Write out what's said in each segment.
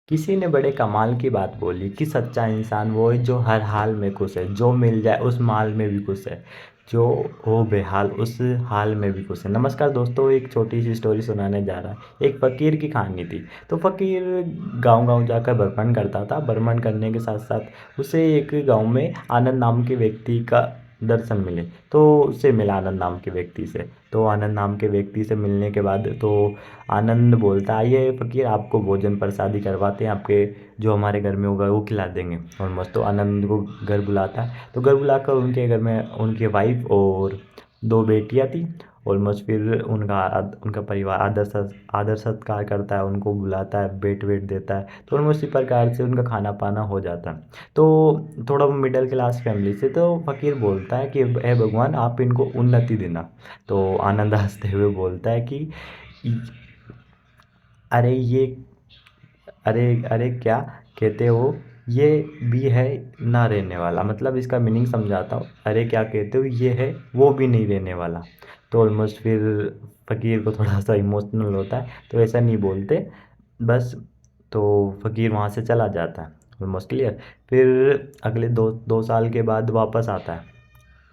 किसी ने बड़े कमाल की बात बोली कि सच्चा इंसान वो है जो हर हाल में खुश है, जो मिल जाए उस माल में भी खुश है, जो हो बेहाल उस हाल में भी खुश है। नमस्कार दोस्तों, एक छोटी सी स्टोरी सुनाने जा रहा है। एक फ़कीर की कहानी थी। तो फ़कीर गांव-गांव जाकर भ्रमण करता था। भ्रमण करने के साथ-साथ उसे एक गांव में आनंद नाम के व्यक्ति का दर्शन मिले। तो उससे मिला आनंद नाम के व्यक्ति से। तो आनंद नाम के व्यक्ति से मिलने के बाद तो आनंद बोलता है, आइए फ़कीर आपको भोजन प्रसादी करवाते हैं, आपके जो हमारे घर में होगा वो खिला देंगे। और मस्त तो आनंद को घर बुलाता है। तो घर बुलाकर उनके घर में उनकी वाइफ और दो बेटियां थी। ऑलमोस्ट फिर उनका परिवार आदर सत्कार करता है, उनको बुलाता है, भेंट वेट देता है। तो ऑलमोस्ट इसी प्रकार से उनका खाना पाना हो जाता है। तो थोड़ा मिडिल क्लास फैमिली से, तो फ़कीर बोलता है कि हे भगवान आप इनको उन्नति देना। तो आनंद हंसते हुए बोलता है कि अरे ये अरे अरे क्या कहते हो, ये भी है ना रहने वाला। मतलब इसका मीनिंग समझाता हूँ, अरे क्या कहते हो ये है वो भी नहीं रहने वाला। तो ऑलमोस्ट फिर फ़कीर को थोड़ा सा इमोशनल होता है, तो ऐसा नहीं बोलते बस। तो फ़कीर वहाँ से चला जाता है। Almost clear. फिर अगले दो दो साल के बाद वापस आता है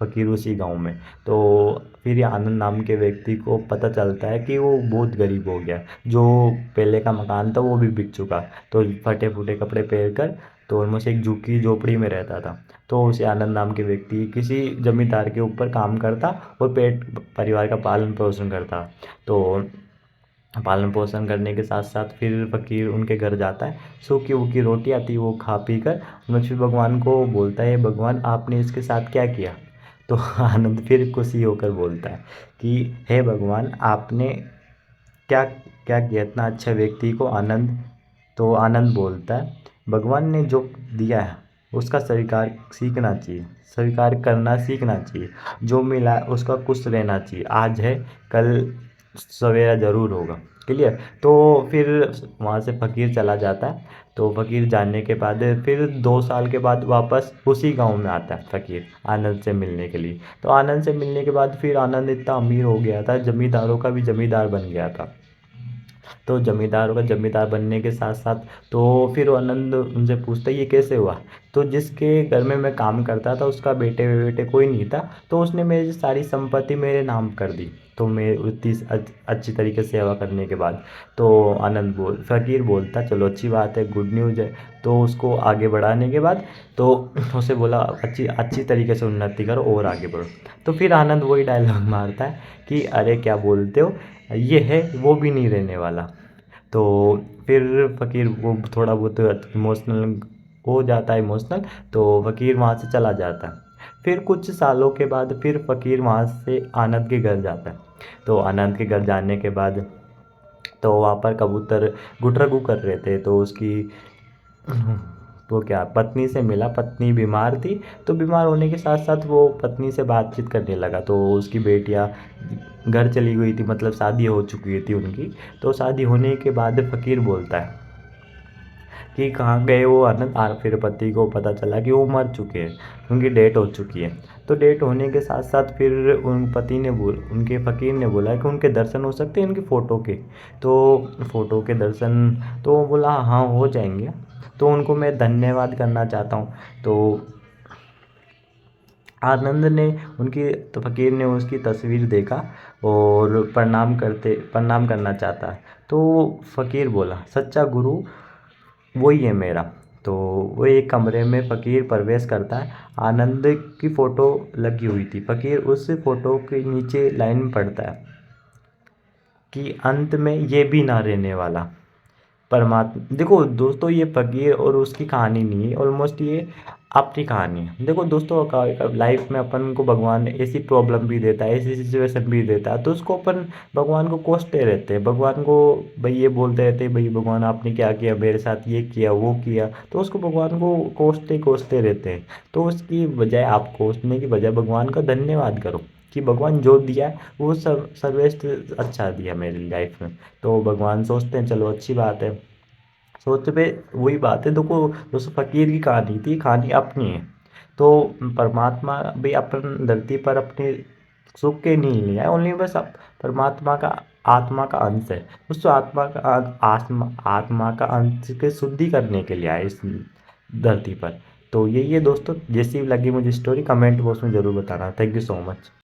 फ़कीर उसी गांव में। तो फिर ये आनंद नाम के व्यक्ति को पता चलता है कि वो बहुत गरीब हो गया, जो पहले का मकान था वो भी बिक चुका। तो फटे फूटे कपड़े पहन कर तो ऑलमोस्ट एक झुग्गी झोपड़ी में रहता था। तो उसे आनंद नाम के व्यक्ति किसी जमींदार के ऊपर काम करता और पेट परिवार का पालन पोषण करता। तो पालन पोषण करने के साथ साथ फिर फ़कीर उनके घर जाता है। सूखी वूखी रोटी आती है वो खा पी कर फिर भगवान को बोलता है, भगवान आपने इसके साथ क्या किया। तो आनंद फिर खुशी होकर बोलता है कि हे भगवान आपने क्या क्या किया इतना अच्छा व्यक्ति को। आनंद तो आनंद बोलता है, भगवान ने जो दिया है उसका स्वीकार सीखना चाहिए, स्वीकार करना सीखना चाहिए। जो मिला है उसका खुश रहना चाहिए। आज है कल सवेरा ज़रूर होगा। क्लियर। तो फिर वहाँ से फ़कीर चला जाता है। तो फ़कीर जाने के बाद फिर 2 साल के बाद वापस उसी गांव में आता है फ़कीर आनंद से मिलने के लिए। तो आनंद से मिलने के बाद फिर आनंद इतना अमीर हो गया था, ज़मींदारों का भी ज़मींदार बन गया था। तो ज़मींदारों का ज़मींदार बनने के साथ साथ तो फिर वो आनंद उनसे पूछता है ये कैसे हुआ। तो जिसके घर में मैं काम करता था उसका बेटे बेटे कोई नहीं था, तो उसने मेरी सारी संपत्ति मेरे नाम कर दी। तो मैं उतनी अच्छी तरीके से सेवा करने के बाद तो फ़कीर बोलता चलो अच्छी बात है, गुड न्यूज़ है। तो उसको आगे बढ़ाने के बाद तो उसे बोला अच्छी अच्छी तरीके से उन्नति करो और आगे बढ़ो। तो फिर आनंद वही डायलॉग मारता है कि अरे क्या बोलते हो, ये है वो भी नहीं रहने वाला। तो फिर फ़कीर वो थोड़ा बहुत इमोशनल हो जाता है, इमोशनल। तो फ़कीर वहाँ से चला जाता है। फिर कुछ सालों के बाद फिर फ़कीर वहाँ से आनंद के घर जाता है। तो आनंद के घर जाने के बाद तो वहाँ पर कबूतर गुटरगू कर रहे थे। तो उसकी वो क्या पत्नी से मिला, पत्नी बीमार थी। तो बीमार होने के साथ साथ वो पत्नी से बातचीत करने लगा। तो उसकी बेटियाँ घर चली गई थी, मतलब शादी हो चुकी थी उनकी। तो शादी होने के बाद फ़कीर बोलता है कि कहाँ गए वो आनंद। फिर पति को पता चला कि वो मर चुके हैं, उनकी डेथ हो चुकी है। तो डेथ होने के साथ साथ फिर उनके फ़कीर ने बोला कि उनके दर्शन हो सकते हैं उनकी फ़ोटो के। तो फ़ोटो के दर्शन तो वो बोला हाँ हो जाएंगे। तो उनको मैं धन्यवाद करना चाहता हूँ। तो आनंद ने उनकी तो फ़कीर ने उसकी तस्वीर देखा और प्रणाम करना चाहता है। तो फ़कीर बोला सच्चा गुरु वही है मेरा। तो वो एक कमरे में फ़कीर प्रवेश करता है। आनंद की फ़ोटो लगी हुई थी। फ़कीर उस फ़ोटो के नीचे लाइन पढ़ता है कि अंत में ये भी ना रहने वाला। परमात्मा देखो दोस्तों, ये फ़कीर और उसकी कहानी नहीं है, ऑलमोस्ट ये अपनी कहानी है। देखो दोस्तों, लाइफ में अपन को भगवान ऐसी प्रॉब्लम भी देता है, ऐसी सिचुएशन भी देता है, तो उसको अपन भगवान को कोसते रहते हैं। भगवान को भाई ये बोलते रहते हैं भाई भगवान आपने क्या किया मेरे साथ, ये किया वो किया। तो उसको भगवान को कोसते कोसते रहते हैं। तो उसकी बजाय आप कोसने की बजाय भगवान का धन्यवाद करो कि भगवान जो दिया है वो सर्वश्रेष्ठ अच्छा दिया मेरी लाइफ में। तो भगवान सोचते हैं चलो अच्छी बात है। सोचते पे वही बात है। देखो दोस्तों, फ़कीर की कहानी थी, कहानी अपनी है। तो परमात्मा भी अपन धरती पर अपने सुख के नहीं लिया है, ओनली बस परमात्मा का आत्मा का अंश है। दोस्तों आत्मा का आत्मा का अंश के शुद्धि करने के लिए आए इस धरती पर। तो यही है दोस्तों, जैसी भी लगी मुझे स्टोरी कमेंट बॉक्स में ज़रूर बताना। Thank you so much.